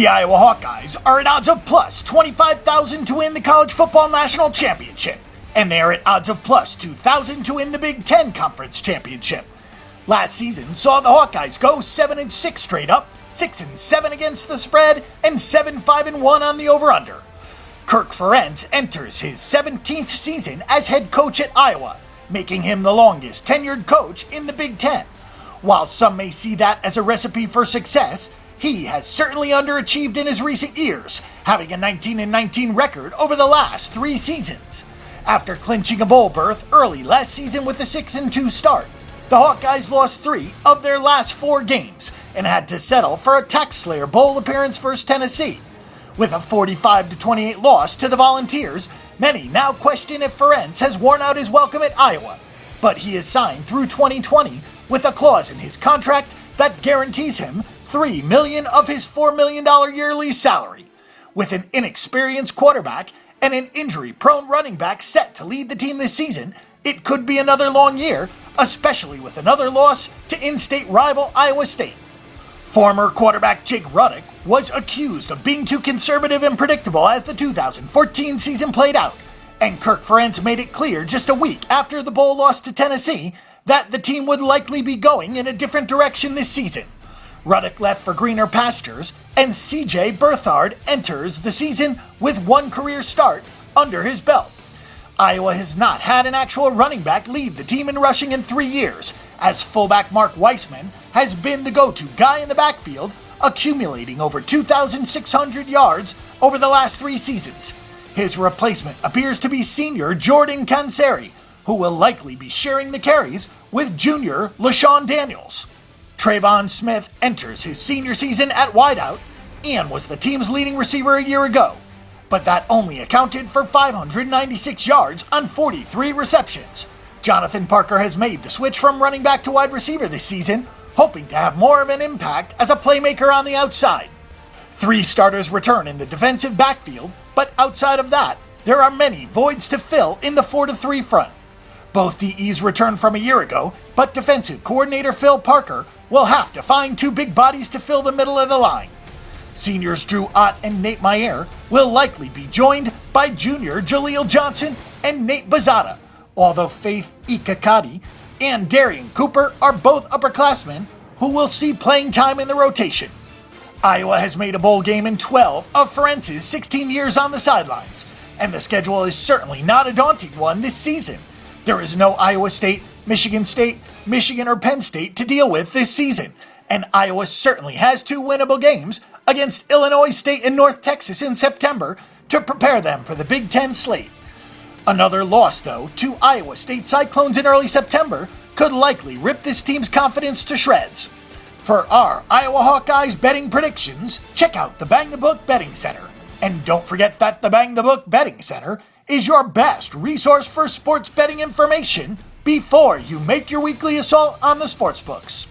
The Iowa Hawkeyes are at odds of plus 25,000 to win the College Football National Championship, and they are at odds of plus 2,000 to win the Big Ten Conference Championship. Last season saw the Hawkeyes go 7-6 straight up, 6-7 against the spread, and 7-5-1 on the over-under. Kirk Ferentz enters his 17th season as head coach at Iowa, making him the longest tenured coach in the Big Ten. While some may see that as a recipe for success, he has certainly underachieved in his recent years, having a 19-19 record over the last 3 seasons. After clinching a bowl berth early last season with a 6-2 start, the Hawkeyes lost 3 of their last 4 games and had to settle for a Tax Slayer Bowl appearance versus Tennessee. With a 45-28 loss to the Volunteers, many now question if Ferentz has worn out his welcome at Iowa, but he is signed through 2020 with a clause in his contract that guarantees him $3 million of his $4 million yearly salary. With an inexperienced quarterback and an injury-prone running back set to lead the team this season, it could be another long year, especially with another loss to in-state rival Iowa State. Former quarterback Jake Ruddick was accused of being too conservative and predictable as the 2014 season played out, and Kirk Ferentz made it clear just a week after the bowl loss to Tennessee that the team would likely be going in a different direction this season. Ruddick left for greener pastures, and C.J. Berthard enters the season with 1 career start under his belt. Iowa has not had an actual running back lead the team in rushing in 3 years, as fullback Mark Weissman has been the go-to guy in the backfield, accumulating over 2,600 yards over the last 3 seasons. His replacement appears to be senior Jordan Canseri, who will likely be sharing the carries with junior LaShawn Daniels. Trayvon Smith enters his senior season at wideout and was the team's leading receiver a year ago, but that only accounted for 596 yards on 43 receptions. Jonathan Parker has made the switch from running back to wide receiver this season, hoping to have more of an impact as a playmaker on the outside. 3 starters return in the defensive backfield, but outside of that, there are many voids to fill in the 4-3 front. Both DEs returned from a year ago, but defensive coordinator Phil Parker will have to find 2 big bodies to fill the middle of the line. Seniors Drew Ott and Nate Meyer will likely be joined by junior Jaleel Johnson and Nate Bazata, although Faith Ikakati and Darian Cooper are both upperclassmen who will see playing time in the rotation. Iowa has made a bowl game in 12 of Ferentz's 16 years on the sidelines, and the schedule is certainly not a daunting one this season. There is no Iowa State, Michigan, or Penn State to deal with this season, and Iowa certainly has 2 winnable games against Illinois State and North Texas in September to prepare them for the Big Ten slate. Another loss, though, to Iowa State Cyclones in early September could likely rip this team's confidence to shreds. For our Iowa Hawkeyes betting predictions, check out the Bang the Book Betting Center. And don't forget that the Bang the Book Betting Center is your best resource for sports betting information before you make your weekly assault on the sportsbooks.